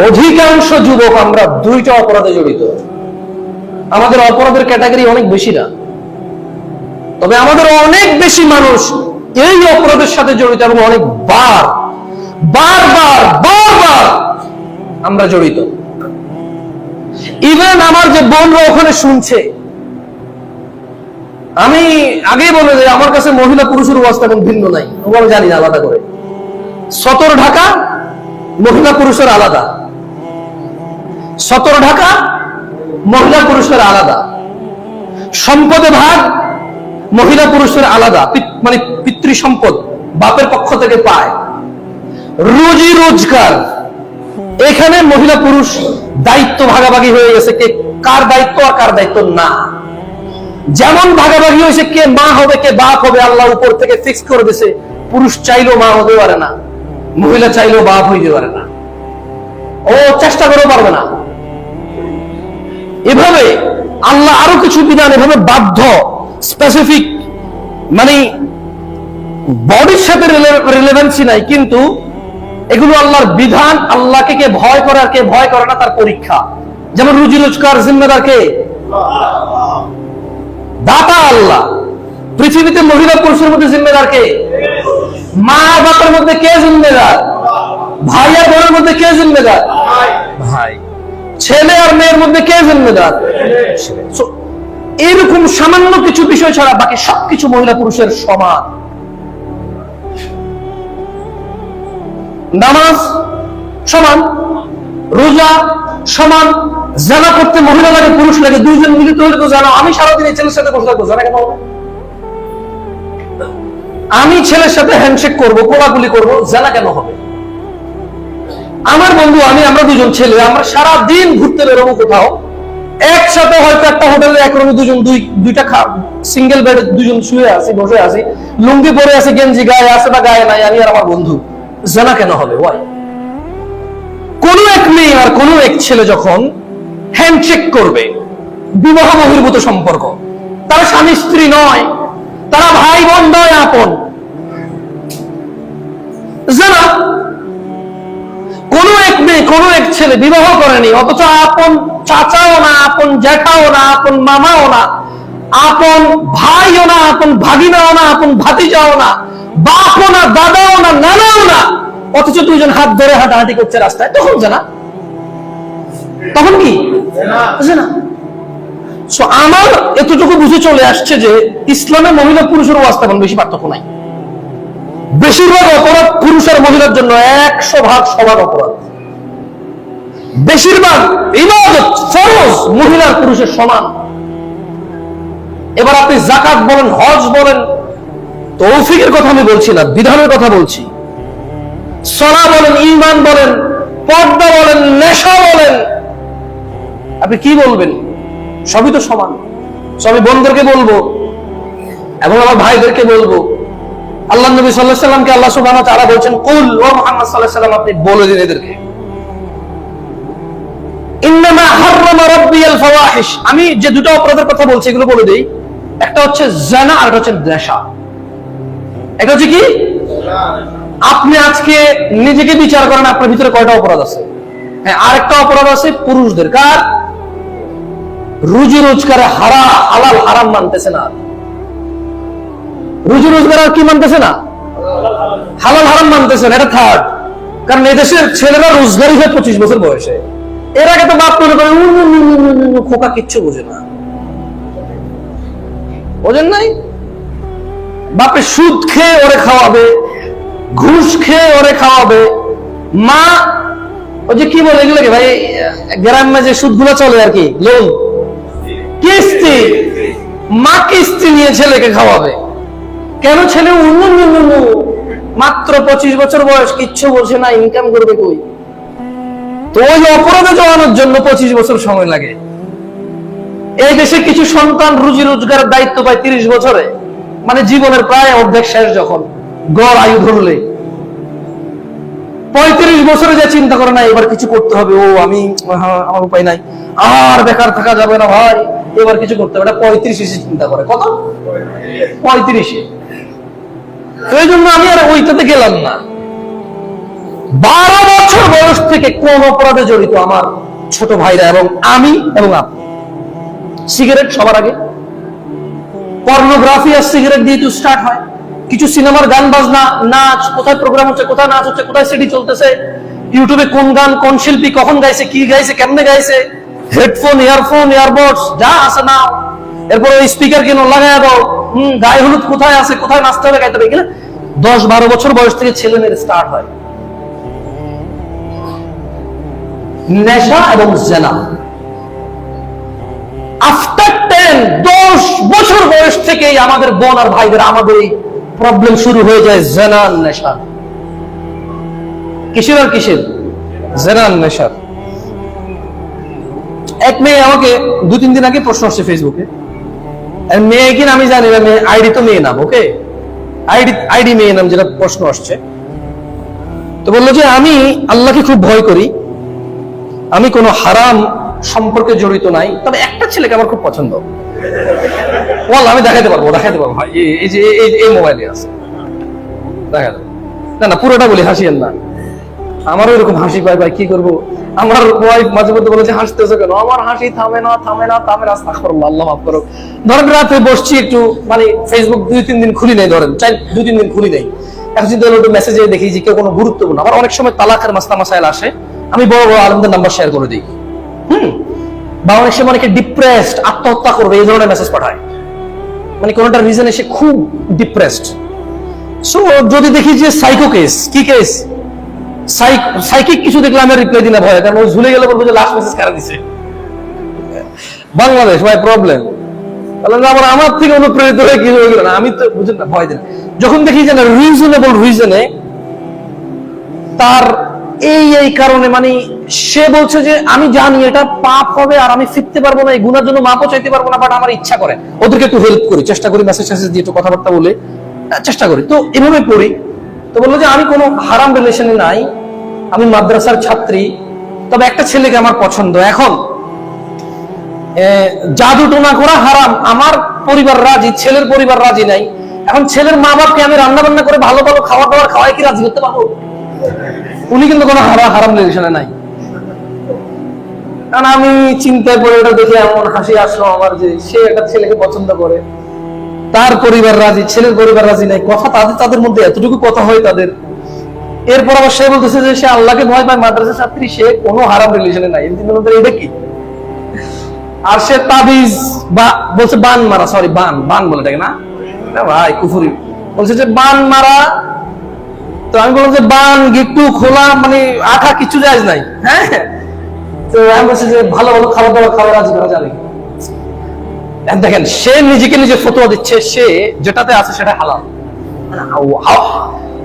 অধিকাংশ যুবক আমরা দুইটা অপরাধে জড়িত। আমাদের অপরাধের ক্যাটাগরি অনেক বেশি না, তবে আমাদের অনেক বেশি মানুষ এই অপরাধের সাথে জড়িত এবং অনেক বারবার আমরা জড়িত। ইভেন আমার যে বোনরা ওখানে শুনছে, আমি আগেই বলে যে আমার কাছে মহিলা পুরুষের অবস্থা এখন ভিন্ন নাই, আমি জানি না আলাদা করে। সতর ঢাকা মহিলা পুরুষের আলাদা, সতর ঢাকা মহিলা পুরুষের আলাদা, সম্পদে ভাগ মহিলা পুরুষের আলাদা, মানে পিতৃ সম্পদ বাপের পক্ষ থেকে পায়, রুজি রোজগার এখানে মহিলা পুরুষ দায়িত্ব ভাগাভাগি হয়ে গেছে, কে কার দায়িত্ব আর কার দায়িত্ব না। যেমন ভাগাভাগি হয়েছে কে মা হবে কে বাপ হবে, আল্লাহ উপর থেকে ফিক্স করে দিয়েছে। পুরুষ চাইলেও মা হতে পারে না, মহিলা চাইলেও বাপ হইতে পারে না, ও চেষ্টা করেও পারবে না। এভাবে আল্লাহ আরো কিছু বিধান এভাবে বাধ্য, স্পেসিফিক, মানে বডির সাথে রিলেভেন্সি নাই, কিন্তু এগুলো আল্লাহর বিধান। আল্লাহকে কে ভয় করে আর কে ভয় করে না তার পরীক্ষা। যেমন রুজি রোজগার জিম্মেদার কে? দাতা আল্লাহ। পৃথিবীতে মহিলা পুরুষের মধ্যে জিম্মেদার কে? মা বাবার মধ্যে কে জিম্মেদার? ভাই আর বোনের মধ্যে কে জিম্মেদার? ভাই। ছেলে আর মেয়ের মধ্যে কে জিম্মেদার? এরকম সামান্য কিছু বিষয় ছাড়া বাকি সবকিছু মহিলা পুরুষের সমান। নামাজ সমান, রোজা সমান, জানা করতে মহিলা লাগে পুরুষ লাগে, দুইজন মিলিত হলে তো জানা। আমি সারাদিন এই ছেলের সাথে বসে থাকবো, জানা কেন হবে? আমি ছেলের সাথে হ্যান্ডশেক করবো, কোলাকুলি করবো, জানা কেন হবে? আমার বন্ধু আমরা দুজন ছেলে, আমরা সারাদিন ঘুরতে বেরোবো কোথাও, একসাথে হয়তো একটা হোটেলে এক রুমে দুইটা সিঙ্গেল বেডে দুজন শুয়ে আছি, বসে আছি, লুঙ্গি পরে আছে, গেঞ্জি গায়ে আছে বা গায়ে নাই, আমি আর আমার বন্ধু, জানা কেন হবে? ওয়াই? কোন এক মেয়ে আর কোন এক ছেলে যখন হ্যান্ডশেক করবে, বিবাহ বহির্ভূত সম্পর্ক, তারা স্বামী স্ত্রী নয়, তারা ভাই বোন নয়, আপন, জানা। কোন এক মেয়ে কোন এক ছেলে বিবাহ করেনি, অথচ আপন চাচাও না, আপন জ্যাঠাও না, আপন মামাও না, আপন ভাইও না, আপন ভাগিনাও না, আপন ভাতিজাও না, বাপও না, দাদাও না, নানাও না, অথচ দুইজন হাত ধরে হাঁটাহাঁটি করছে রাস্তায়, তখন জানা? তখন কি জানা? আমার এতটুকু বুঝে চলে আসছে যে ইসলামে মহিলা পুরুষের অবস্থা কোন বেশি পার্থক্য নাই। বেশিরভাগ অপরাধ পুরুষ আর মহিলার জন্য 100% সমান অপরাধ। বেশিরভাগ ইবাদত ফরজ মহিলার পুরুষের সমান। এবার আপনি যাকাত বলেন, হজ বলেন, তৌফিকের কথা আমি বলছি না, বিধানের কথা বলছি। সালাত বলেন, ঈমান বলেন, পর্দা বলেন, নেশা বলেন, আপনি কি বলবেন? সবই তো সমান। আমি বোনদেরকে বলবো এবং আমার ভাইদেরকে বলবো, আল্লাহ নবী সাল্লাল্লাহু আলাইহি ওয়াসাল্লামকে আল্লাহ সুবহানাহু ওয়া তাআলা বলেন, কুল ওয়া মুহাম্মদ সাল্লাল্লাহু আলাইহি ওয়াসাল্লাম, আপনি বলে দিন এদেরকে, ইন্নামা হাররামা রাব্বিয়াল ফাওয়াহিশ, আমি যে দুটো অপরাধের কথা বলছি এগুলো বলে দেই। একটা হচ্ছে জিনা আর একটা হচ্ছে নেশা। এটা হচ্ছে কি? আপনি আজকে নিজেকে বিচার করেন, আপনার ভিতরে কয়টা অপরাধ আছে? হ্যাঁ, আরেকটা অপরাধ আছে পুরুষদের। কার? রুজি রোজগারে হালাল হারাম মানতেছে না। রুজি রোজগার আর কি মানতেছে না? হালাল হারাম মানতেছে না। এটা থার্ড। কারণ এদেশের ছেলেরা রোজগারি হয় 25 বছর বয়সে। এর আগে তো বাপ মনে করে খোকা কিচ্ছু বোঝে না, বোঝেন নাই? বাপে সুদ খেয়ে ওরে খাওয়াবে, ঘুষ খেয়ে ওরে খাওয়াবে। মা ওই যে কি বলে এগুলোকে ভাই, গ্রামে যে সুদগুলো চলে আর কি, লোন, কিস্তি, মা কিস্তি নিয়ে ছেলেকে খাওয়াবে। কেন? ছেলে মাত্র 25 বছর বয়স, কিচ্ছু বোঝে না, ইনকাম করবে কই? তো ওই অপরাধে জড়ানোর জন্য 25 বছর সময় লাগে। এই দেশে কিছু সন্তান রুজি রোজগারের দায়িত্ব পায় 30 বছরে, মানে জীবনের প্রায় অর্ধেক শেষ, যখন গড় আয়ু ধরলে 35 বছরে যে চিন্তা করে না এবার কিছু করতে হবে, আমার উপায় নাই, আর বেকার থাকা যাবে না ভাই, এবার কিছু করতে হবে। 35 এসে চিন্তা করে। কত? 35। তো এই জন্য আমি আর ওইটাতে গেলাম না। 12 বছর বয়স থেকে কোন অপরাধে জড়িত আমার ছোট ভাইরা এবং আমি এবং আপনি? সিগারেট সবার আগে, পর্নোগ্রাফি আর সিগারেট দিয়ে তো স্টার্ট হয়। কিছু সিনেমার গান বাজনা, নাচ, কোথায় প্রোগ্রাম হচ্ছে, কোথায় নাচ হচ্ছে, কোথায় সিডি চলতেছে, ইউটিউবে কোন গান কোন শিল্পী কখন গাইছে, কি গাইছে, কেমনে গাইছে, হেডফোন, ইয়ারফোন, ইয়ারবডস যা আছে না, এরপর ওই স্পিকার কেন লাগায় দাও, গায়ে হলুদ কোথায় আছে, কোথায় নাচতে হবে, গাইতে হবে, 10-12 বছর বয়স থেকে ছেলে মেয়ের স্টার্ট হয় নেশা এবং জেনা। আফটার 10 বছর বয়স থেকেই আমাদের বোন আর ভাইদের আমাদের এই প্রবলেম শুরু হয়ে যায় জেনার নেশা। কিসের আর কিসের? জেনার নেশা। এক মেয়ে আমাকে 2-3 দিন আগে প্রশ্ন আসছে ফেসবুকে, মেয়ে কিনা আমি জানি না, মেয়ে আইডি তো মেয়ে নাম, ওকে আইডি মেয়ে নাম, যেটা প্রশ্ন আসছে। তো বললো যে আমি আল্লাহকে খুব ভয় করি, আমি কোনো হারাম সম্পর্কে জড়িত নাই, তবে একটা ছেলেকে আমার খুব পছন্দ। আমি দেখাতে পারবো ভাই, এই যে এই মোবাইলে আছে, দেখা যাবে। না পুরোটা বলি, হাসিয়েন না, আমারও এরকম হাসি পায় ভাই, কি করবো। আমার ওয়াইফ মাঝে মধ্যে বলে যে হাসতেছো কেন, আমার হাসি থামে না, আস্তাগফিরুল্লাহ, আল্লাহ মাফ করো। ধরেন রাতে বসছি একটু, মানে ফেসবুক 2-3 দিন খুলি নেই, ধরেন 2-3 দিন খুলি নেই, এখন চিন্তা হলো একটু মেসেজে দেখি যে কেউ কোনো গুরুত্বপূর্ণ, আমার অনেক সময় তালাকের মাসলা মাসাইল আসে, আমি বড় বড় আলেমদের নাম্বার শেয়ার করে দিই, বা অনেক সময় অনেকে ডিপ্রেসড, আত্মহত্যা করবে এই ধরনের মেসেজ পাঠায়, মানে কোনটা রিজন এসে খুব ডিপ্রেসড। সো যদি দেখি যে সাইকো কেস, কি কেস, সাইকিক কিছু দেখলে আমি রিপ্লাই দিই না ভয়, কারণ ও ঝুলে গেলে বলবো যে লাস্ট মেসেজ কারা দিছে, বাংলাদেশ ভাই প্রবলেম। তাহলে আমার থেকে অনুপ্রেরিত হয়ে কি হয়ে গেল না, আমি তো বুঝেন না, ভয় দেন। যখন দেখি যে না রিজনেবল রিজনে তার এই কারণে, মানে সে বলছে যে আমি জানি এটা পাপ হবে আর আমি ফিরতে পারবো না, এই গুনার জন্য মাপও চাইতে পারবো না, বাট আমার ইচ্ছা করে, ওদেরকে একটু হেল্প করি, চেষ্টা করি, মেসেজ দিয়ে একটু কথাবার্তা বলে চেষ্টা করি, তো এভাবে পড়ি। তো বললো যে আমি কোনো হারাম রিলেশনে নাই, আমি মাদ্রাসার ছাত্রী, তবে একটা ছেলেকে আমার পছন্দ। এখন জাদু টোনা করা হারাম, আমার পরিবার রাজি, ছেলের পরিবার রাজি নাই। এখন ছেলের মা বাপকে আমি রান্না বান্না করে ভালো ভালো খাবার দাবার খাওয়াই কি রাজি করতে পারবো? উনি কিন্তু কোনো হারাম রিলেশনে নাই। কারণ আমি চিন্তায় পড়ে ওটা দেখে এমন হাসি আসলো আমার, যে সে একটা ছেলেকে পছন্দ করে, তার পরিবার রাজি, ছেলের পরিবার রাজি নাই, কথা তাদের মধ্যে এতটুকু কথা হয় তাদের। এরপর আবার সে বলতেছে যে সে আল্লাহকে ভয় পায়, মাদ্রাসা ছাত্রী, সে কোনো হারাম রিলেশনে নাই। এটা কি? আর সে তাবিজ বা বলছে বান মারা, সরি বান বলে থাকে না ভাই, কুফুরি বলছে যে বান মারা। তো আমি বললাম যে বান গিট্টু খোলা, মানে আঠা কিছু যায় নাই, হ্যাঁ। তো আমি বলছি যে ভালো ভালো খাবার দাবার খাওয়া রাজি করা যাবে। দেখেন সে নিজেকে নিজে ফতোয়া দিচ্ছে, সে যেটাতে আছে সেটা হালাল।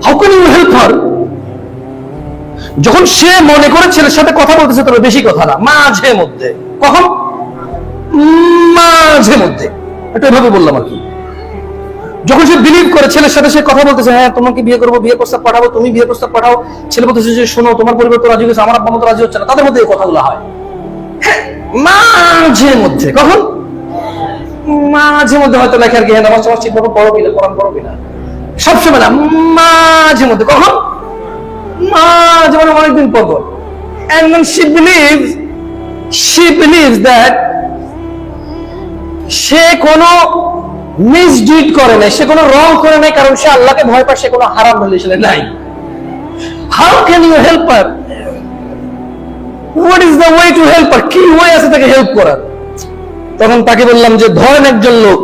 How can you help her? যখন সে মনে করে ছেলের সাথে কথা বলতেছে, তবে বেশি কথা না, মাঝে মধ্যে, কখন মাঝে মধ্যে, এটা এভাবে বললাম আর কি। যখন সে বিলিভ করে ছেলের সাথে সে কথা বলতেছে, হ্যাঁ তোমাকে বিয়ে করবো, বিয়ে প্রস্তাব পাঠাবো, তুমি বিয়ে প্রস্তাব পাঠাও, ছেলে বলতেছে যে শোনো তোমার পরিবার তো রাজি হয়েছে, আমার আব্বা মা তো রাজি হচ্ছে না, তাদের মধ্যে এই কথাগুলো হয়। হ্যাঁ মাঝে মধ্যে, কখন মাঝে মধ্যে হয়তো লেখা আর কি, হ্যাঁ নামাজ টামাজ ঠিক মতো পড়ো কিনা, কোরআন পড়ো কিনা, সবসময় না, মাঝে মধ্যে, কখন মাঝে মধ্যে, অনেকদিন পর পর। And when she believes that সে কোনো মিসডিড করে নাই, সে কোনো রং করে নাই, কারণ সে আল্লাহকে ভয় পায়, সে কোনো হারাম রিলেশনে নাই। How can you help her? What is the way to help her? কি ওয়ে আছে তাকে হেল্প করার? তখন তাকে বললাম যে ধরেন একজন লোক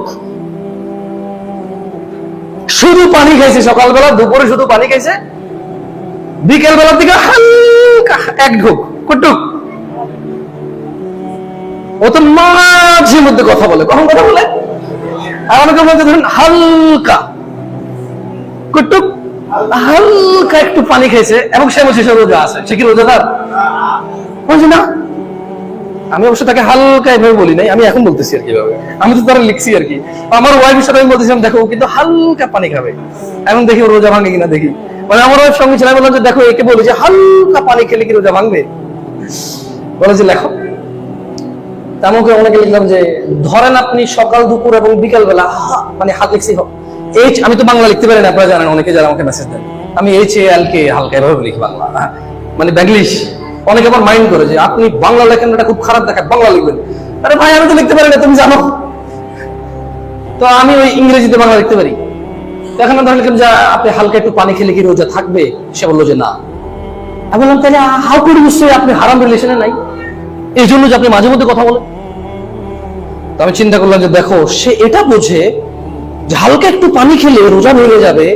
শুধু পানি খাইছে, সকালবেলা দুপুরে শুধু পানি খাইছে, বিকেল বেলার দিকে হালকা এক ঢোক, কটুক, ও তো মাঝে মধ্যে কথা বলে, কখন কথা বলে, আর অনেকে বলতে ধরেন হালকা কটুক, হালকা একটু পানি খাইছে, এবং সে বলছে সে রোজা আছে, সে কি রোজাদার? বলছি না। আমি অবশ্য তাকে হালকা এভাবে বলি নাই, আমি এখন বলতেছি আর কি, আমি তো তারা লিখছি আর কি। আমার ওয়াইফের সাথে আমি বলতেছিলাম দেখো কিন্তু হালকা পানি খাবে, এখন দেখি ও রোজা ভাঙে কিনা দেখি। মানে আমার ওয়াইফ সঙ্গে ছিল, বললাম যে দেখো একে বলি যে হালকা পানি খেলে কি রোজা ভাঙবে? বলে যে লেখো। আমাকে অনেকে লিখলাম যে ধরেন আপনি সকাল দুপুর এবং বিকাল বেলা, মানে হাত লিখছি আমি তো বাংলা লিখতে পারি না, আপনারা জানেন, অনেকে যারা আমাকে মেসেজ দেন, আমি HAL কে হালকা এভাবে লিখি বাংলা, মানে ব্যাংলিশ। অনেকে আবার মাইন্ড করে যে আপনি বাংলা লেখেন, এটা খুব খারাপ দেখায়, বাংলা লিখবেন। আরে ভাই, আমি তো লিখতে পারি না, তুমি জানো। তো আমি ওই ইংরেজিতে বাংলা লিখতে পারি। এখন আমি লিখলাম যে আপনি হালকা একটু পানি খেলে কি রোজা থাকবে? সে বললো যে না। আমি বললাম তাহলে হাউ কুড ইউ সে আপনি হারাম রিলেশনে নাই, এই জন্য যে আপনি মাঝে মধ্যে কথা বলেন? তো আমি চিন্তা করলাম যে দেখো, সে এটা বোঝে যে হালকা একটু পানি খেলে রোজা ভেঙে যাবে।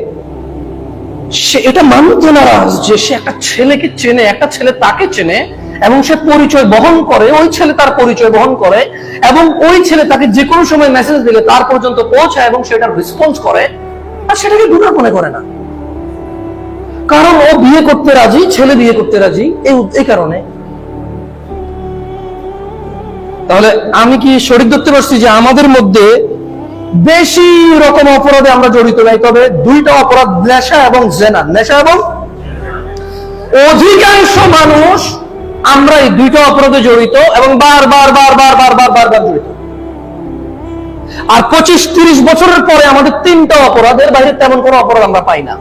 সে এটা মানতে নারাজ যে সে একটা ছেলেকে চেনে, একটা ছেলে তাকে চেনে, এবং সে পরিচয় বহন করে, ওই ছেলে তার পরিচয় বহন করে, এবং ওই ছেলে তাকে যে কোনো সময় মেসেজ দিলে তার পর্যন্ত পৌঁছায় এবং সেটার রেসপন্স করে, আর সেটাকে গুনাহ মনে করে না। কারণ ও বিয়ে করতে রাজি, ছেলে বিয়ে করতে রাজি, এই কারণে। তাহলে আমি কি শরীর ধরতে পারছি যে আমাদের মধ্যে বেশি রকম অপরাধে আমরা জড়িত নাই, তবে দুইটা অপরাধ, নেশা এবং জেনা। নেশা এবং অধিকাংশ মানুষ আমরা এই দুইটা অপরাধে জড়িত এবং বারবার জড়িত। আর 25-30 বছরের পরে আমাদের তিনটা অপরাধের বাইরে তেমন কোনো অপরাধ আমরা পাই না।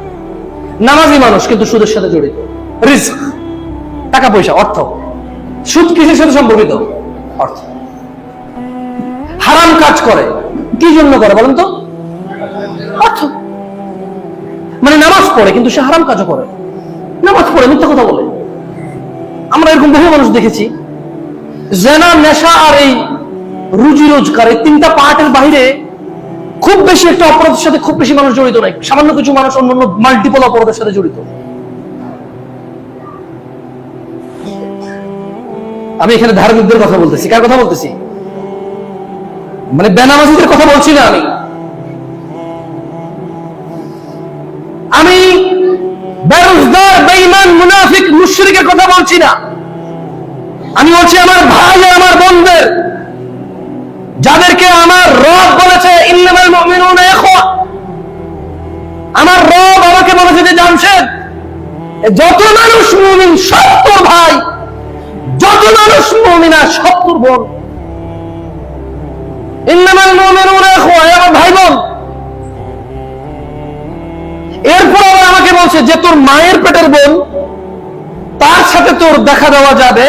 নামাজি মানুষ কিন্তু সুদের সাথে জড়িত, রিস্ক, টাকা পয়সা, অর্থ। সুদ কিসের সাথে সম্পর্কিত? অর্থ। হারাম কাজ করে, কি জন্য করে বলেন তো? অর্থ। মানে নামাজ পড়ে কিন্তু সে হারাম কাজও করে, নামাজ পড়ে মিথ্যা কথা বলে। আমরা এরকম বহু মানুষ দেখেছি। জেনা, নেশা আর এই রুজি রোজগার, এই তিনটা পার্টের বাইরে খুব বেশি একটা অপরাধের সাথে খুব বেশি মানুষ জড়িত নাই। সামান্য কিছু মানুষ অন্যান্য মাল্টিপল অপরাধের সাথে জড়িত। আমি এখানে ধার্মিকদের কথা বলতেছি। কার কথা বলতেছি? মানে বেনামাজিদের কথা বলছি না। আমি বেরোজগার, বেঈমান, মুনাফিক, মুশরিকের কথা বলছি না। আমি বলছি আমার ভাই, আমার বোনদের, যাদেরকে আমার রব বলেছে ইন্নামাল মুমিনুনা ইখওয়া। আমার রব আমাকে বলেছে যে জামশেদ, যত মানুষ মুমিন সব তোর ভাই, যত মানুষ মুমিনা সব তোর বোন। ইন্নামাল মুমিনুনা ইখওয়া, আমার ভাই বোন। এরপর আবার আমাকে বলছে যে তোর মায়ের পেটের বোন, তার সাথে তোর দেখা দেওয়া যাবে,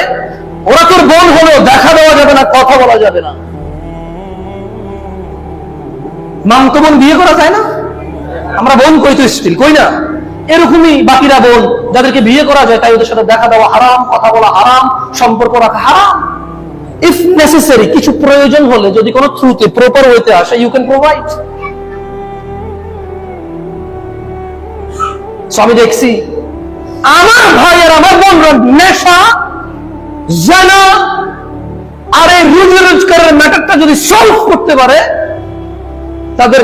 ওরা তোর বোন হলেও দেখা দেওয়া যাবে না, কথা বলা যাবে না। মামতো বোন বিয়ে করা যায় না, আমরা বোন কই তো স্টিল কই না। এরকমই বাকিরা বোন, যাদেরকে বিয়ে করা যায়, তাই ওদের সাথে দেখা দেওয়া হারাম, কথা বলা হারাম, সম্পর্ক রাখা হারাম। ইফ নেসেসারি, কিছু প্রয়োজন হলে যদি কোনো থ্রুতে প্রপার ওয়েতে আসে, ইউ ক্যান প্রোভাইড। আমি দেখছি আমার ভাই আর আমার বোনরা নেশা, জানা আর এই রুজি রোজগারের ম্যাটারটা যদি সলভ করতে পারে, তাদের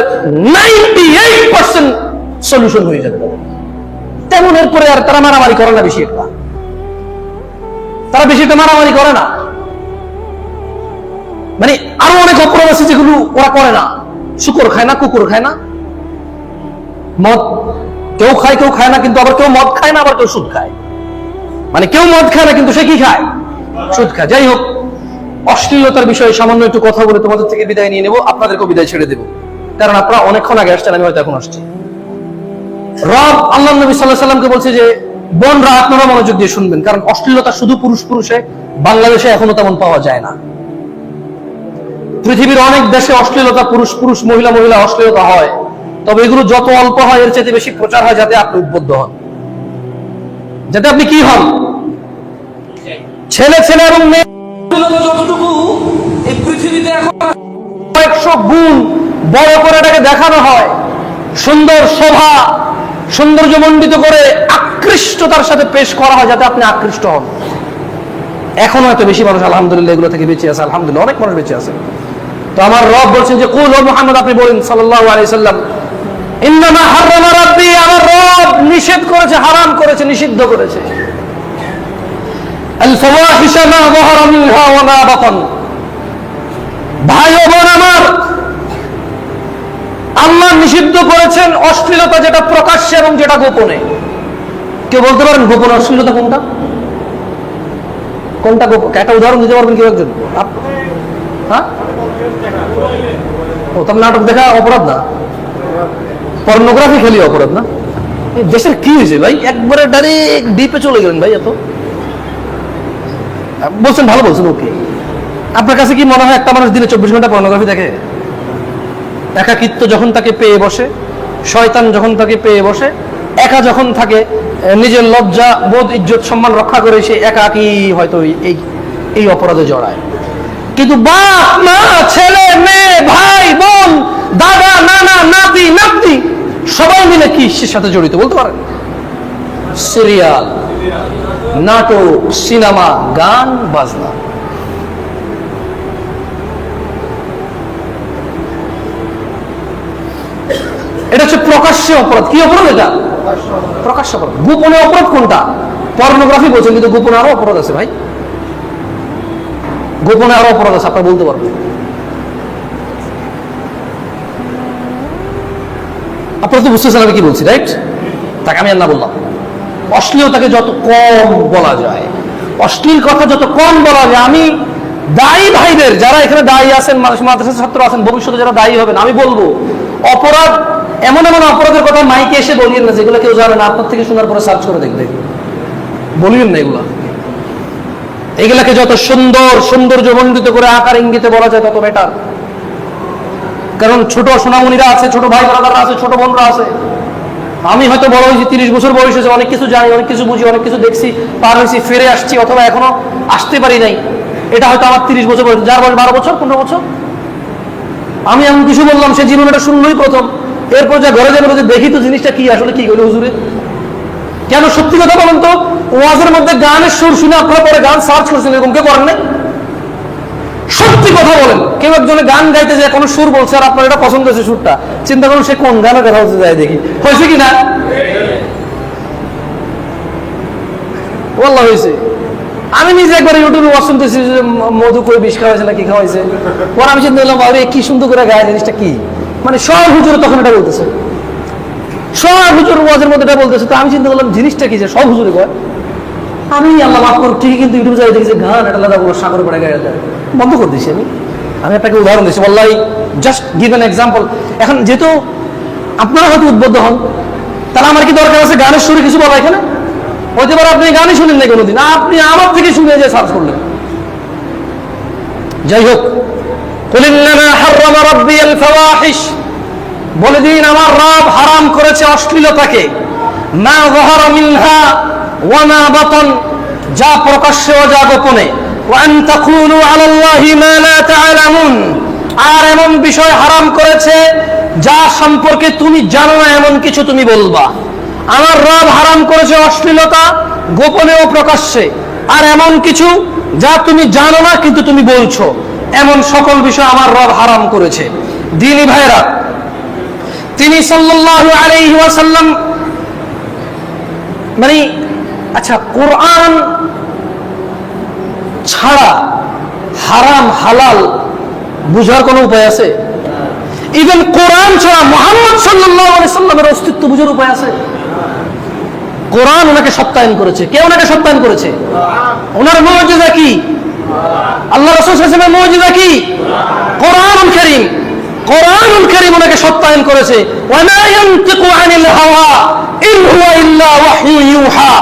98% সলিউশন হয়ে যাবে। তেমন এরপরে আর তারা মারামারি করে না বেশি একটা, তারা বেশি একটা মারামারি করে না। মানে আরো অনেক অপরাধ আছে যেগুলো ওরা করে না। শুকর খায় না, কুকুর খায় না, মদ কেউ খায় কেউ খায় না, কিন্তু আবার কেউ মদ খায় না, আবার কেউ সুদ খায়। মানে কেউ মদ খায় না কিন্তু সে কি খায়? সুদ খায়। যাই হোক, অশ্লীলতার বিষয়ে সামান্য একটু কথা বলে তোমাদের থেকে বিদায় নিয়ে নেবো, আপনাদেরকেও বিদায় ছেড়ে দেবো, কারণ আপনারা অনেকক্ষণ আগে আসছেন, আমি হয়তো এখন আসছি। রব আল্লাহ নবী সাল্লাল্লাহু আলাইহি ওয়াসাল্লামকে বলছে যে বোনরা আপনারা মনোযোগ দিয়ে শুনবেন, কারণ অশ্লীলতা শুধু পুরুষে বাংলাদেশে এখনো তেমন পাওয়া যায় না। পৃথিবীর অনেক দেশে অশ্লীলতা পুরুষ, মহিলা অশ্লীলতা হয়, তবে এগুলো যত অল্প হয় এর চেয়ে বেশি প্রচার হয়, যাতে আপনি উদ্বুদ্ধ হন, যাতে আপনি কি হন, ছেলে এবং মেয়ে যতটুকু এই পৃথিবীতে এখন 100 গুণ বড় করে এটাকে দেখানো হয়, সুন্দর শোভা, সৌন্দর্যমণ্ডিত করে আকৃষ্টতার সাথে পেশ করা হয়, যাতে আপনি আকৃষ্ট হন। এখন হয়তো বেশি মানুষ আলহামদুলিল্লাহ এগুলো থেকে বেঁচে আছে, আলহামদুলিল্লাহ অনেক মানুষ বেঁচে আছে। তো আমার রব বলছেন যে কুল ও মুহাম্মদ, আপনি বলেন সাল্লাল্লাহু আলাইহি সাল্লাম, ইন্নামা হারামা রাব্বি, আমার রব নিষেধ করেছে, হারাম করেছে, নিষিদ্ধ করেছে, আল ফাওয়াহিশা মা যাহারা মিনহা ওয়া মা বাতান। ভাই ও বোন আমার, আল্লাহ নিষিদ্ধ করেছেন অশ্লীলতা, যেটা প্রকাশ্যে এবং যেটা গোপনে। কেউ বলতে পারেন গোপন অশ্লীলতা কোনটা? কোনটা গোপন? একটা উদাহরণ দিতে পারবেন কেউ একজন? হ্যাঁ, ও তাহলে নাটক দেখা অপরাধ না? পর্নোগ্রাফি খেলি অপরাধ না? এই দেশের কি হয়েছে ভাই, একবারে ডাইরেক্ট ডিপে চলে গেলেন ভাই। এত বলছেন, ভালো বলছেন, ওকে। আপনার কাছে কি মনে হয় একটা মানুষ দিনে 24 ঘন্টা পর্নোগ্রাফি দেখে? একাকিত্ব যখন তাকে পেয়ে বসে, শয়তান যখন তাকে পেয়ে বসে, একা যখন থাকে, নিজের লজ্জা বোধ ইজ্জত সম্মান রক্ষা করে সে একাকি হয়তো এই অপরাধে জড়ায়। কিন্তু বাপ মা ছেলে মেয়ে ভাই বোন দাদা নানা নাতি নাতনি সবাই মিলে কি সাথে জড়িত বলতে পারেন? সিরিয়াল, নাটক, সিনেমা, গান বাজনা। এটা হচ্ছে প্রকাশ্য অপরাধ। কি অপরাধ এটা? প্রকাশ্য অপরাধ। গোপনে অপরাধ কোনটা? পর্নোগ্রাফি বলছেন, কিন্তু গোপনে আরো অপরাধ আছে ভাই, গোপনে আরো অপরাধ আছে, আপনারা বলতে পারবেন। আপনারা তো বুঝতেছেন আমি কি বলছি, রাইট? তাকে আমি আর না বললাম। অশ্লীলতাকে যত কম বলা যায়, অশ্লীল কথা যত কম বলা যায়, আমি দায়ী ভাইদের, যারা এখানে দায়ী আছেন, মাদ্রাসার ছাত্র আছেন, ভবিষ্যতে যারা দায়ী হবেন, আমি বলবো অপরাধ, এমন এমন অপরাধের কথা মাইকে এসে বলিয়েন না যেগুলো কেউ জানে না। আপনার থেকে শোনার পরে সার্চ করে দেখবে, বলিয়েন না এগুলা। এগুলাকে যত সৌন্দর্যমণ্ডিত করে আকার ইঙ্গিতে বলা যায় তত বেটার। কারণ ছোট সোনামণিরা আছে, ছোট ভাই ব্রাদাররা আছে, ছোট বোনরা আছে। আমি হয়তো বড় হয়েছি, 30 বছর বয়স হয়েছে, অনেক কিছু জানি, অনেক কিছু বুঝি, অনেক কিছু দেখছি, পার হয়েছি, ফিরে আসছি, অথবা এখনো আসতে পারি নাই। এটা হয়তো আমার 30 বছর বয়স, যার বয়স 12 বছর 15 বছর। আমি এমন কিছু বললাম, সে জীবনটা শুনলই প্রথম। এরপর যা ঘরে যাবে যে দেখি তো জিনিসটা কি, আসলে কি হইলো হুজুরে। কেন? সত্যি কথা বলেন তো, ওয়াজের মধ্যে গানের সুর শুনে আপনারা পরে গান সার্চ করছেন, এরকম কেউ করেন নাই? সত্যি কথা বলেন, কেউ একজনে গান গাইতে যায়, কোনো সুর বলছে, আর আপনার এটা পছন্দ হয়েছে সুরটা, চিন্তা করুন সে কোন গানে দেখা হচ্ছে, যায় দেখি হয়েছে কি না? ওয়াল্লাহ হয়েছে। আমি নিজে একবার ইউটিউবে ওয়াজ শুনতেছি, মধু কই বিষ খাওয়াইছে না কি খাওয়াইছে, পরে আমি চিন্তা করলাম আরে কি সুন্দর করে গায়ে, জিনিসটা কি, মানে সব হুজুর তখন এটা বলতেছে, সব হুজুর ওয়াজের মধ্যে এটা বলতেছে। তো আমি চিন্তা করলাম জিনিসটা কি যে সব হুজুরে কয়। আমি আল্লাহ মাফ করুন ঠিকই, কিন্তু ইউটিউবে যাই দেখেছি গান এটা আলাদা বলো, সাগর পড়ে গায়ে দেয়, বন্ধ করে দিয়েছি। আমি আপনাকে উদাহরণ দিচ্ছি, ওয়াল্লাহি জাস্ট গিভ অ্যান এক্সাম্পল। এখন যেহেতু আপনারা হয়তো উদ্বুদ্ধ হন, তাহলে আমার কি দরকার আছে গানের সুরে কিছু বলা? এখানে হইতে পারে আপনি গানই শুনেন নাই কোনোদিন, আপনি আমার থেকে শুনে যে সার্চ করলেন। যাই হোক, কুল ইন্নামা হাররামা রাব্বিয়াল ফাওয়াহিশ, বলে দিন আমার রব হারাম করেছে অশ্লীলতাকে, মা যাহারা মিনহা ওয়া মা বাতান, যা প্রকাশ্যে ও যা গোপনে, ওয়া আন তাকুলু আলাল্লাহি মা লা তা'লামুন, আর এমন বিষয় হারাম করেছে যা সম্পর্কে তুমি জানো না, এমন কিছু তুমি বলবা। আমার রব হারাম করেছে অশ্লীলতা গোপনে ও প্রকাশ্যে, আর এমন কিছু যা তুমি জানো না কিন্তু তুমি বলছো, এমন সকল বিষয় আমার রব হারাম করেছে। দ্বীনি ভাইরা, তিনি সাল্লাল্লাহু আলাইহি ওয়াসাল্লাম, মানে আচ্ছা, কোরআন ছাড়া হারাম হালাল বুঝার কোনো উপায় আছে? ইভেন কোরআন ছাড়া মুহাম্মদ সাল্লাল্লাহু আলাইহি সাল্লামের অস্তিত্ব বুঝার উপায় আছে? কোরআন ওনাকে সত্যায়ন করেছে। কে ওনাকে সত্যায়ন করেছে? ওনার মুজিজা কি? আল্লাহ রাসূল সাল্লাল্লাহু আলাইহি ওয়াসাল্লামের মুজিজা কি? কোরআনুল কারীম। কোরআনুল কারীম ওনাকে সত্যায়ন করেছে। ওয়া মা ইয়ানতিকু আনিল হাওয়া ইন হুয়া ইল্লা ওয়াহয়ু ইউহা।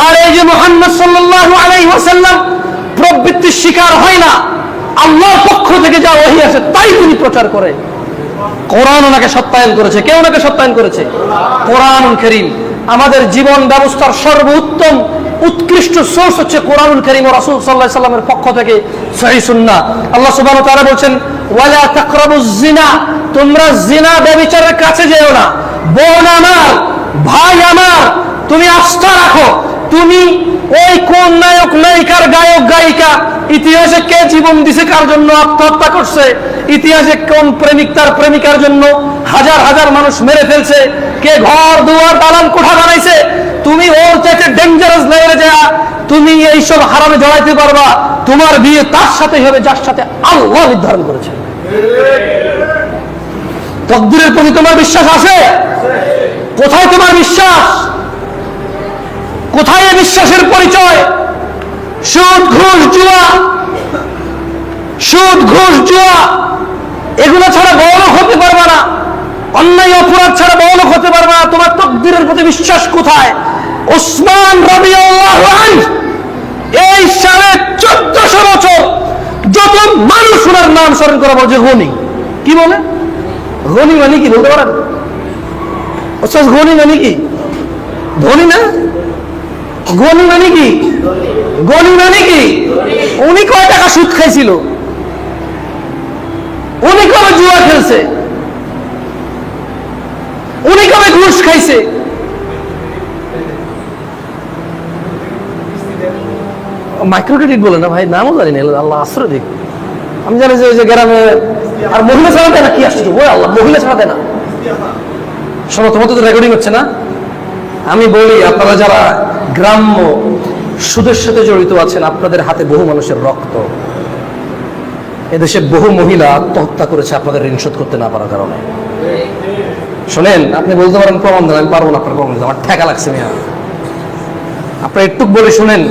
আর এই যে মুহাম্মদ সাল্লাল্লাহু আলাইহি ওয়াসাল্লাম প্রবৃত্তির শিকার হয় না, আল্লাহর পক্ষ থেকে যা ওহী আসে তাই তিনি প্রচার করে। কোরআন ওনাকে সত্যায়ন করেছে। কে ওনাকে সত্যায়ন করেছে? কোরআনুল কারীম। আমাদের জীবন ব্যবস্থার সর্বোত্তম উৎকৃষ্ট সোর্স হচ্ছে কোরআনুল কারীম ও রাসূল সাল্লাল্লাহু আলাইহি সাল্লামের পক্ষ থেকে সহিহ সুন্নাহ। আল্লাহ সুবহানাহু ওয়া তাআলা বলেন, ওয়ালা তাকরাবুজ জিনা, তোমরা জিনা ব্যভিচারের কাছে যেও না। বোন আমার, ভাই আমার, তুমি আস্থা রাখো, তুমি ওই কোন নায়ক নায়িকার, গায়ক গায়িকা, ইতিহাসে কে জীবন দিছে, কার জন্য আত্মহত্যা করছে, ইতিহাসে কোন প্রেমিক তার প্রেমিকার জন্য হাজার হাজার মানুষ মেরে ফেলছে, কে ঘর দুয়ার দালান কোঠা বানাইছে, তুমি ওর চাইতে ডেঞ্জারাস লেভেলে যা তুমি এইসব হারামে জড়াইতে পারবা। তোমার বিয়ে তার সাথে হবে যার সাথে আল্লাহ নির্ধারণ করেছে। তকদিরের প্রতি তোমার বিশ্বাস আছে? কোথায় তোমার বিশ্বাস? কোথায় এই বিশ্বাসের পরিচয়? সুদ ঘুষ জুয়া, সুদ ঘুষ জুয়া এগুলো ছাড়া বড় হতে পারবে না। অন্যায় অপরাধ ছাড়া বড় হতে পারবে না। তোমার তাকদীরের প্রতি বিশ্বাস কোথায়? ওসমান রাদিয়াল্লাহু আনহু এই 1450 বছর যত মানুষ ওনার নাম স্মরণ করা বলছে গনি। কি বলে গনি মানে কি বলতে পারেন? ওস্তাদ গনি মানে কি? ধনী না? গনি মানে কি? গনি মানে কি? উনি কয় টাকা সুদ খাইছিল? উনি কবে জুয়া খেলছে? উনি কবে ঘুষ খাইছে? মাইক্রো ক্রেডিট বলে না ভাই, নামও জানি না। আল্লাহ আশ্রয় দিক। আমি জানি যে গ্রামে আর মহিলা ছাড়া দেয় না। কি আসছে ওই আল্লাহ, মহিলা ছাড়া দেয় না। শোনো, তোমার তো রেকর্ডিং হচ্ছে না। আমি বলি, আপনারা যারা গ্রাম্য সুদের সাথে জড়িত আছেন, আপনাদের হাতে বহু মানুষের রক্ত। এদেশে বহু মহিলা আত্মহত্যা করেছে আপনাদের ঋণ শোধ করতে না পারার কারণে। শোনেন, আপনি বলতে পারেন প্রমাণ দেন, আমি পারবো না আপনার প্রমাণ দিতে, আমার ঠেকা লাগছে মিয়া। আপনার একটু বলে শুনেন,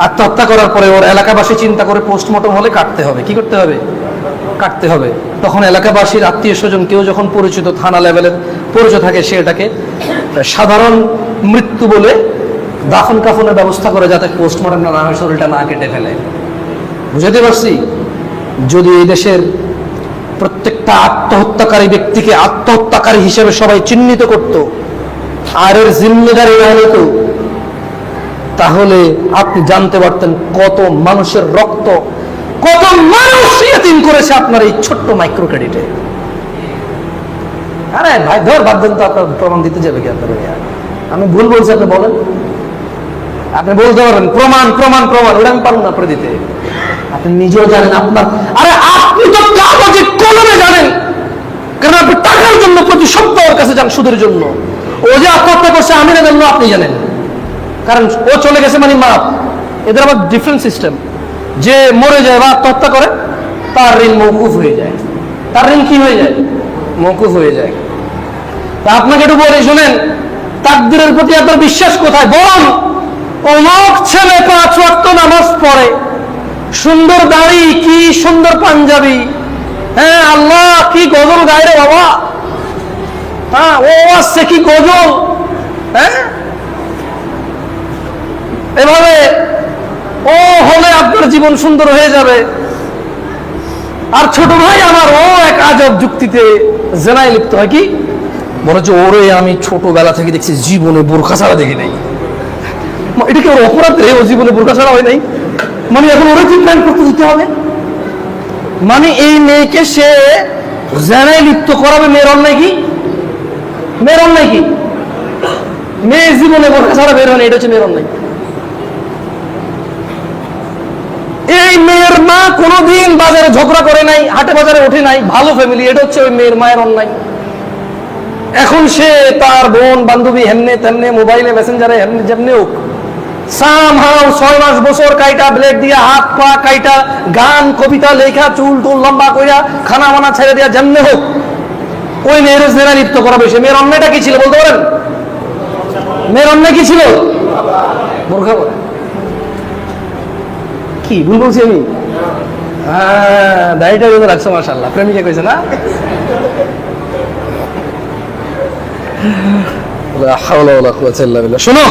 আত্মহত্যা করার পরে ওর এলাকাবাসী চিন্তা করে পোস্টমর্টম হলে কাটতে হবে। কি করতে হবে? কাটতে হবে। তখন এলাকাবাসীর আত্মীয় স্বজন কেউ যখন পরিচিত থানা লেভেলের পরিচয় থাকে, সে এটাকে সাধারণ মৃত্যু বলে দাফন কাফনের ব্যবস্থা করে, যাতে পোস্টমর্টম না হয়, শরীরটা না কেটে ফেলে। বুঝাতে পারছি? যদি এই দেশের প্রত্যেকটা আত্মহত্যাকারী ব্যক্তিকে আত্মহত্যাকারী হিসেবে সবাই চিহ্নিত করত আর এর জিম্মেদারি না নিত, তাহলে আপনি জানতে পারতেন কত মানুষের রক্ত, কত মানুষ ইয়াতিম করেছে আপনার এই ছোট্ট মাইক্রো ক্রেডিটে। আরে ভাই ধর বাদ দেন তো, আপনার প্রমাণ দিতে যাবে কি আপনার? আমি ভুল বলছি, আপনি বলেন। আপনি বলতে পারবেন প্রমাণ প্রমাণ প্রমাণ, ওটা আমি পারবো না আপনার দিতে। আপনি নিজেও জানেন আপনার, আরে আপনি তো কাগজে কলমে জানেন, কারণ আপনি টাকার জন্য প্রতি সপ্তাহ ওর কাছে যান সুদের জন্য। ও যে আত্মহত্যা করছে আমি না জানলো, আপনি জানেন, কারণ ও চলে গেছে মানে মাপ। এদের আবার ডিফারেন্ট সিস্টেম, যে মরে যায় বা আত্মহত্যা করে তার ঋণ মওকুফ হয়ে যায়। তার ঋণ কি হয়ে যায়? মওকুফ হয়ে যায়। তা আপনাকে একটু বলে শুনেন, তাকদীরের প্রতি আপনার বিশ্বাস কোথায়? বলুন, অমুক ছেলে 5 ওয়াক্ত নামাজ পড়ে, সুন্দর দাড়ি, কি সুন্দর পাঞ্জাবি, হ্যাঁ আল্লাহ কি গজল গায় রে বাবা, হ্যাঁ ও আসছে কি গজল, হ্যাঁ এভাবে ও হলে আপনার জীবন সুন্দর হয়ে যাবে। আর ছোট ভাই আমার, ও এক আজব যুক্তিতে জেনায় লিপ্ত হয়। কি মনে হচ্ছে ওরে আমি ছোটবেলা থেকে দেখছি, জীবনে বোরখা ছাড়া দেখি নাই। এটা কি ওর অপরাধ রে? ও জীবনে বোরখা ছাড়া হয় নাই, মানে এখন ওরা ট্রিটমেন্ট করতে দিতে হবে? মানে এই মেয়েকে সে জেনায় লিপ্ত করাবে। মেয়ের অন্যায় কি? মেয়ের অন্যায় কি? মেয়ে জীবনে বোরখা ছাড়া বের হয় না, এটা হচ্ছে মেয়ের অন্যায়। এই মেয়ের মা কোনোদিন বাজারে ঝগড়া করে নাই, হাটে বাজারে ওঠে নাই, ভালো ফ্যামিলি, এটা হচ্ছে ওই মেয়ের মায়ের অন্যায়। এখন সে তার বোন বান্ধবী হেমনে তেমনে, মোবাইলে মেসেঞ্জারে হেমনে যেমনি হোক, সামহাও 6 মাস বছর কাইটা, ব্লেড দিয়া হাত পা কাইটা, গান কবিতা লেখা, চুল টুল লম্বা কইরা, খানা মানা ছেড়ে দিয়া, যেমনে হোক ওই মেয়ের জেনা লিপ্ত করাবে। সে মেয়ের অন্যায়টা কি ছিল বলতে পারেন? মেয়ের অন্যায় কি ছিল? বোরখা পরা। কি ভুল বলছি আমি? হ্যাঁ, দাড়িটা বেঁধে রাখছো মাশাআল্লাহ, প্রেমিকা কইছে না? লা হাওলা ওয়ালা কুওয়াতা ইল্লা বিল্লাহ। শোনো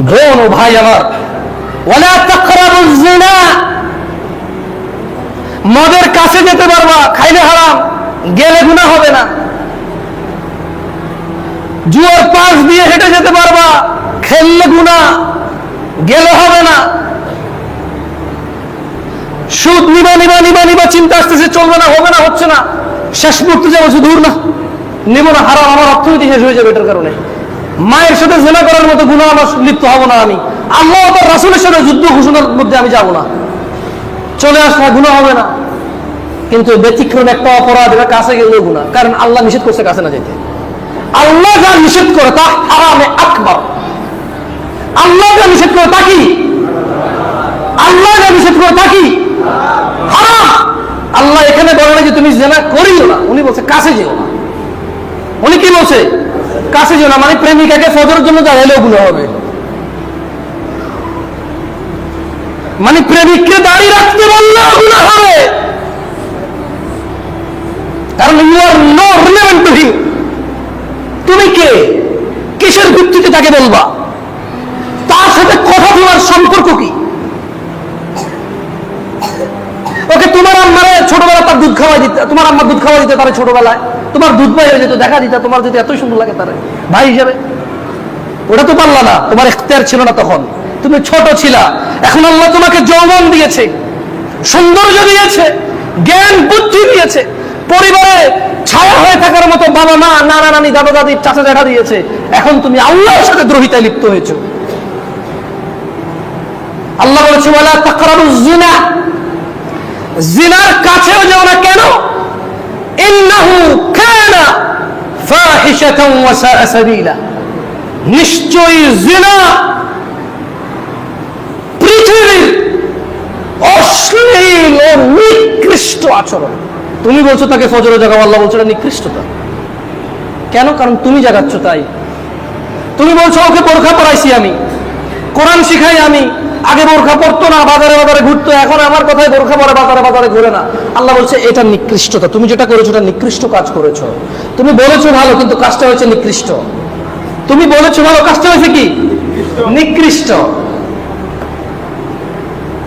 বোন ও ভাই আমার, ওয়ালা তাকরাবুজ জিনা, মদের কাছে যেতে পারবা, খাইলে হারাম, গেলে গুনাহ হবে না। জুয়ার পাশ দিয়ে হেঁটে যেতে পারবা, খেললে গুনাহ, গেলে হবে না। সুদ নিবা নিবা নিবা নিবা, চিন্তা আসতেছে চলবে না, হবে না, হচ্ছে না, শেষ মুহূর্তে যাবো দূর না, নেব না, হারাম, আমার অর্থনীতি শেষ হয়ে যাবে এটার কারণে। মায়ের সাথে জেনা করার মতো গুনাহ আমার লিপ্ত হব না আমি। আল্লাহ তার রাসূলের সাথে যুদ্ধ ঘোষণার মধ্যে আমি যাব না, চলে আসলে গুনাহ হবে না। কিন্তু ব্যতিক্রম একটা অপরাধ, এটা কাছে গেলেও গুনাহ, কারণ আল্লাহ নিষেধ করছে কাছে না যেতে। আল্লাহ যা নিষেধ করে তা হারামে আকবার। আল্লাহ যা নিষেধ করে তা কি? আল্লাহ যা নিষেধ করে তা কি? হারাম। আল্লাহ এখানে বলে না যে তুমি জেনা করিও না, উনি বলছে কাছে যেও না। উনি কি বলছে? কাছে যেও না, মানে প্রেমিকাকে ফজরের জন্য দাঁড়ালেও গুনাহ হবে। মানে প্রেমিককে দাঁড়িয়ে রাখতে বললেও গুনাহ হবে, কারণ you are no relevant to you? তুমি কে? কিসের ভিত্তিতে তাকে বলবা? তার সাথে কথা বলার সম্পর্ক কি? ওকে তোমার আম্মারে ছোটবেলা তার দুধ খাওয়াই দিতে, তোমার আম্মা দুধ খাওয়াই দিতে তারে ছোটবেলায়, তোমার দুধ ভাই হয়ে যেত, দেখা দিতা, তোমার যদি এতই সুন্দর লাগে তারে ভাই হিসেবে, ওটা তো পারলা না, তোমার ইখতিয়ার ছিল না তখন, তুমি ছোট ছিলা। এখন আল্লাহ তোমাকে যৌবন দিয়েছে, সৌন্দর্য দিয়েছে, জ্ঞান বুদ্ধি দিয়েছে, পরিবারে ছায়া হয়ে থাকার মতো বাবা মা নানা নানি দাদা দাদি চাচা জ্যাঠা দিয়েছে। এখন তুমি আল্লাহর সাথে দ্রোহিতায় লিপ্ত হয়েছো। আল্লাহ বলেছে ওয়ালা তাকরাবুজ জিনা, জিনার কাছেও যাও না। কেন? ইন্নাহু কানা ফাহিশাতান ওয়া সাআ সাবিলা, নিশ্চয়ই জিনা পৃথিবীর অশ্লীল ও নিকৃষ্ট আচরণ। তুমি বলছো তাকে ফজরে জাগাও, আল্লাহ বলছো এটা নিকৃষ্টতা। কেন? কারণ তুমি জাগাচ্ছ তাই। তুমি বলছো ওকে বোরখা পরাইছি আমি, কোরআন শিখাই আমি, আগে বোরখা পরতো না, বাজারে বাজারে ঘুরতো, এখন আমার কথায় বোরখা পরে বাজারে বাজারে ঘুরে না। আল্লাহ বলছে এটা নিকৃষ্টতা, তুমি যেটা করেছো এটা নিকৃষ্ট কাজ করেছো। তুমি বলেছো ভালো কিন্তু কাজটা হয়েছে নিকৃষ্ট। তুমি বলেছো ভালো, কাজটা হয়েছে কি? নিকৃষ্ট।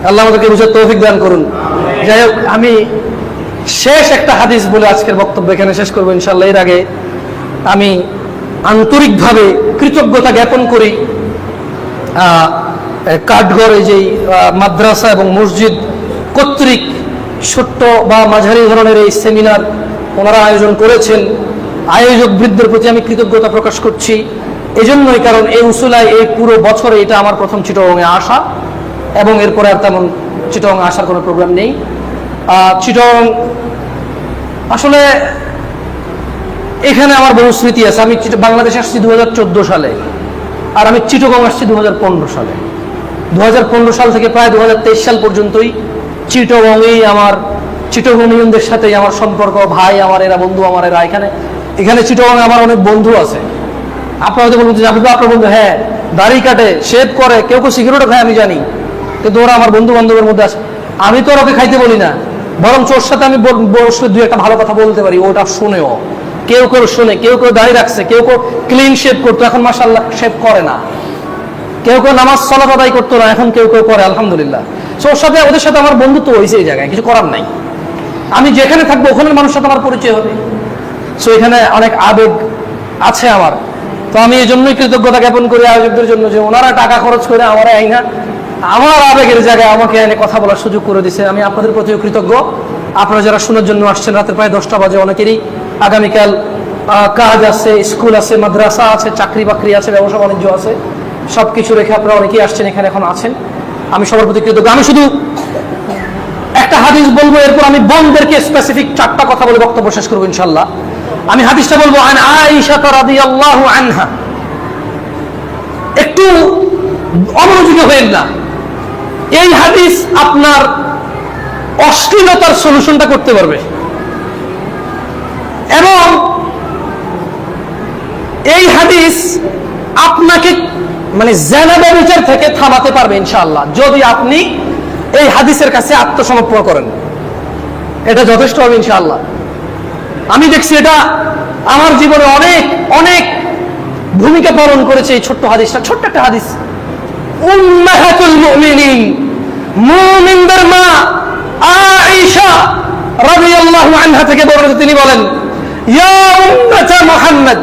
আল্লাহ আমাদেরকে বুঝার তৌফিক দান করুন। যাই হোক, আমি শেষ একটা হাদিস বলে আজকের বক্তব্য এখানে শেষ করবো ইনশাআল্লাহ। এর আগে আমি আন্তরিকভাবে কৃতজ্ঞতা জ্ঞাপন করি কাঠগড়ে যেই মাদ্রাসা এবং মসজিদ কর্তৃক ছোট্ট বা মাঝারি ধরনের এই সেমিনার ওনারা আয়োজন করেছেন। আয়োজক বৃদ্ধের প্রতি আমি কৃতজ্ঞতা প্রকাশ করছি। এজন্যই কারণ এই উসুলায় এই পুরো বছরে এটা আমার প্রথম চিটগংয়ে আসা, এবং এরপরে আর তেমন চিটগং আসার কোনো প্রোগ্রাম নেই। চিটগং আসলে এখানে আমার বহু স্মৃতি আছে। আমি বাংলাদেশে আসছি 2014 সালে, আর আমি চিটগং আসছি 2015 সালে। 2015 সাল থেকে প্রায় 2023 সাল পর্যন্তই চিটগংয়েই আমার, চিটগংইয়নদের সাথেই আমার সম্পর্ক। ভাই আমার এরা, বন্ধু আমার এরা। এখানে চিটগংয়ে আমার অনেক বন্ধু আছে। আপনারা হয়তো বলবেন যে আপনি তো আপনার বন্ধু, হ্যাঁ, দাড়ি কাটে, শেভ করে, কেউ কেউ সিগারেটও খায়, আমি জানি, কিন্তু ওরা আমার বন্ধু বান্ধবের মধ্যে আছে। আমি তো ওকে খাইতে বলি না, বরং ওর সাথে আমি বসলে দুই একটা ভালো কথা বলতে পারি, ওটা শুনেও। কেউ কেউ শুনে, কেউ কেউ দাড়ি রাখছে, কেউ কেউ ক্লিন শেভ করতো, এখন মাশাআল্লাহ শেভ করে না। কেউ কেউ নামাজ সালাত আদায় করতো না, এখন কেউ কেউ করে, আলহামদুলিল্লাহ। সো ওর সাথে, ওদের সাথে আমার বন্ধুত্ব হয়েছে এই জায়গায়, কিছু করার নাই। আমি যেখানে থাকবো ওখানের মানুষের সাথে আমার পরিচয় হবে। সো এখানে অনেক আবেগ আছে আমার। তো আমি এই জন্যই কৃতজ্ঞতা জ্ঞাপন করি আয়োজকদের জন্য, যে ওনারা টাকা খরচ করে আমার আইনা, আমার আবেগের জায়গায় আমাকে এনে কথা বলার সুযোগ করে দিছে। আমি আপনাদের প্রতিও কৃতজ্ঞ। আপনারা যারা শোনার জন্য আসছেন, রাতের প্রায় 10টা বাজে, অনেকেরই আগামীকাল কাজ আছে, স্কুল আছে, মাদ্রাসা আছে, চাকরি বাকরি আছে, ব্যবসা বাণিজ্য আছে, সবকিছু রেখে আপনারা অনেকেই আসছেন, এখানে এখন আছেন। আমি সবার প্রতি কৃতজ্ঞ। আমি শুধু একটা হাদিস বলবো, এরপর আমি বোনদেরকে স্পেসিফিক 4টা কথা বলে বক্তব্য শেষ করবো ইনশাআল্লাহ। আমি হাদিসটা বলবো, আন আয়েশা রাদিয়াল্লাহু আনহা। একটু অমনোযোগী হয়েন না, এই হাদিস আপনার অশ্লীলতার সলিউশনটা করতে পারবে, এবং এই হাদিস আপনাকে মানে জেনাবা বিচার থেকে থামাতে পারবে ইনশাআল্লাহ, যদি আপনি এই হাদিসের কাছে আত্মসমর্পণ করেন। এটা যথেষ্ট হবে ইনশাআল্লাহ। আমি দেখছি এটা আমার জীবনে অনেক অনেক ভূমিকা পালন করেছে এই ছোট্ট হাদিসটা। ছোট্ট একটা হাদিস, উম্মাহাতুল মুমিনিন, মুমিনদের মা আয়েশা রাদিয়াল্লাহু আনহা থেকে বর্ণিত, তিনি বলেন, ইয়া উম্মাতা মুহাম্মদ,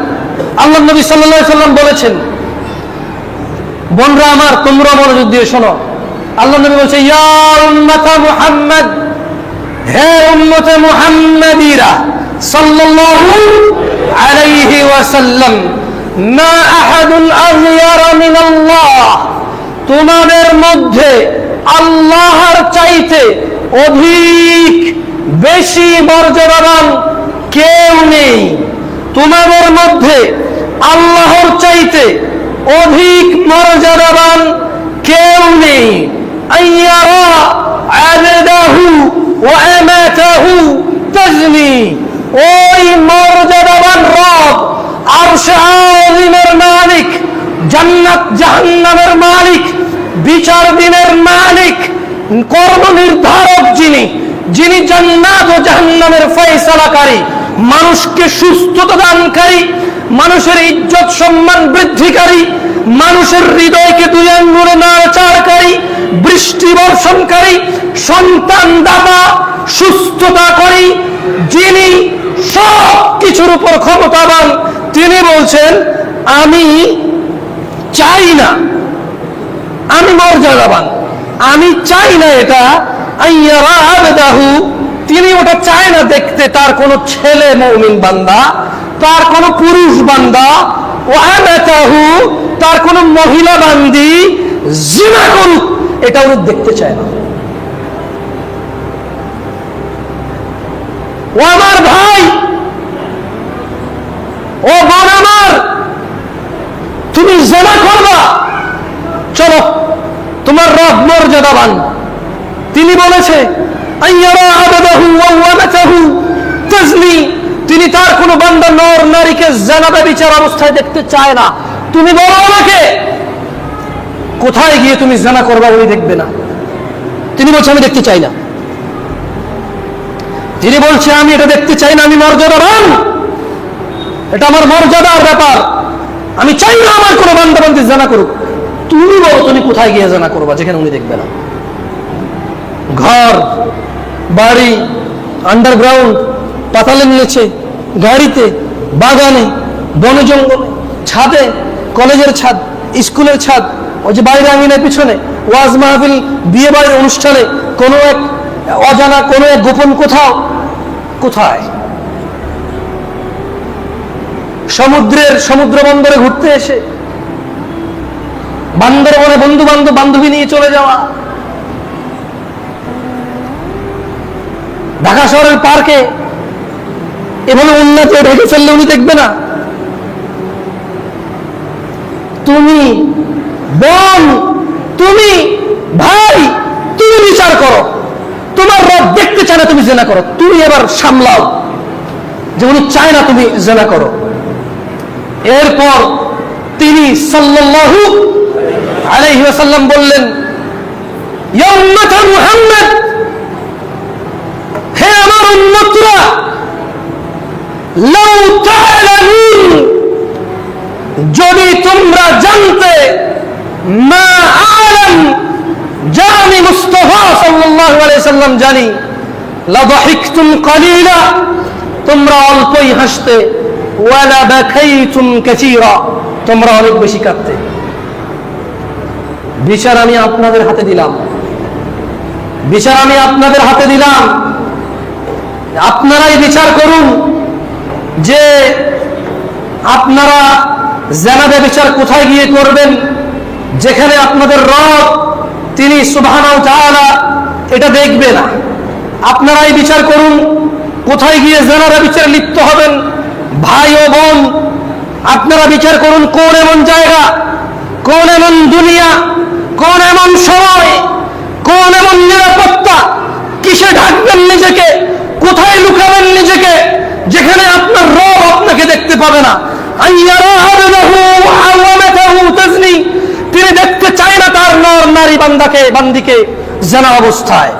আল্লাহর নবী সাল্লাল্লাহু আলাইহি সাল্লাম বলেছেন, বোনরা আমার তোমরা মনোযোগ দিয়ে শোনো। আল্লাহর নবী বলছে, ইয়া উম্মাতা মুহাম্মদ, হে উম্মতে মুহাম্মাদিরা সাল্লাল্লাহু আলাইহি ওয়াসাল্লাম, মা আহাদুন আগয়ারা মিনাল্লাহ, তোমাদের মধ্যে আল্লাহর চাইতে অধিক বেশি মর্যাদাবান কেউ নেই। তোমাদের মধ্যে আল্লাহর চাইতে অধিক মর্যাদাবান কেউ নেই। আইয়ারা আবদাহু ওয়া আমাতাহু তাজনি, ওই মর্যাদাবান রব, আরশে আযিমের মালিক, জান্নাত জাহান্নামের মালিক, বিচার দিনের মালিক, কর্ম নির্ধারক, যিনি জান্নাত ও জাহান্নামের ফয়সালাকারী, মানুষকে সুস্থতা দানকারী, মানুষের ইজ্জত সম্মান বৃদ্ধিকারী, মানুষের হৃদয়কে দুই আঙ্গুলে নাড়াচাড়াকারী, বৃষ্টি বর্ষণকারী, সন্তান দাতা, সুস্থতাকারী, যিনি সব কিছুর উপর ক্ষমতাবান, তিনি বলছেন আমি চাই না, আমি মর্যাদাবান, আমি চাই না এটা আইয়ারা আবদাহু, তিনি ওটা চায় না দেখতে তার কোন ছেলে মুমিন বান্দা, তার কোন পুরুষ বান্দা, ওয়া আমাতাহু, তার কোন মহিলা বান্দি জিনা করুক, এটা উনি দেখতে চায় না। ও আমার ভাই, ও বোন আমার, তুমি জিনা করবা, চলো, তোমার রব মর্যাদাবান, তিনি বলেছে আইয়ারা আবদাহু ওয়া আমাতাহু তাজনি, তিনি তার কোন বান্দা নর নারীকে জিনা ব্যভিচার অবস্থায় দেখতে চায় না। তুমি বলো আমাকে কোথায় গিয়ে তুমি জিনা করবা, উনি দেখবে না। তিনি বলছে আমি দেখতে চাই না, তিনি বলছে আমি এটা দেখতে চাই না, আমি মর্যাদাবান, এটা আমার মর্যাদার ব্যাপার, আমি চাই না আমার কোনো বান্দা বান্দি জিনা করুক। তুমি বলো তুমি কোথায় গিয়ে জিনা করবা যেখানে উনি দেখবে না? ঘর বাড়ি, আন্ডারগ্রাউন্ড, পাতালের নিচে, গাড়িতে, বাগানে, বনে জঙ্গলে, ছাদে, কলেজের ছাদ, স্কুলের ছাদ, ওই যে বাইরে আঙিনার পিছনে, ওয়াজ মাহফিল, বিয়ে বাড়ির অনুষ্ঠানে, কোনো এক অজানা কোনো এক গোপন কোথাও, কোথায়? সমুদ্র বন্দরে ঘুরতে এসে, বান্দরবনে বন্ধু বান্ধবী নিয়ে চলে যাওয়া, ঢাকা শহরের পার্কে এভাবে উন্নতি ঢেকে ফেললে উনি দেখবে না? তুমি বোন, তুমি ভাই, তুমি বিচার করো, তোমার রব দেখতে চায় না তুমি জিনা করো, তুমি এবার সামলাও যে উনি চায় না তুমি জিনা করো। এরপর তিনি সাল্লাল্লাহু আলাইহি ওয়াসাল্লাম বললেন, ইয়া উম্মত মুহাম্মদ, হে আমার উম্মতরা, লাউ তা'লামুন, যদি তোমরা জানতে, মা আ'লাম, যা আমি মুস্তাফা সাল্লাল্লাহু আলাইহি সাল্লাম জানি, লা দাহিকতুম কালিলা, তোমরা অল্পই হাসতে, ওয়া লা বাকাইতুম কাসীরা, তোমরা অনেক বেশি কাঁদতে। বিচার আমি আপনাদের হাতে দিলাম, বিচার আমি আপনাদের হাতে দিলাম, আপনারাই বিচার করুন যে আপনারা জিনা ব্যভিচার কোথায় গিয়ে করবেন, যেখানে আপনাদের রব তিনি সুবহানাহু ওয়া তাআলা এটা দেখবে না। আপনারাই বিচার করুন কোথায় গিয়ে জিনা ব্যভিচারে লিপ্ত হবেন। ভাই ও বোন, আপনারা বিচার করুন কোন এমন জায়গা, কোন এমন দুনিয়া, কোন এমন সময়, কোন এমন নিরাপত্তা, কিসে ঢাকবেন নিজেকে, কোথায় লুকাবেন নিজেকে, যেখানে আপনার রব আপনাকে দেখতে পাবে না। তিনি দেখতে চায় না তার নর নারী বান্দিকে জিনা অবস্থায়।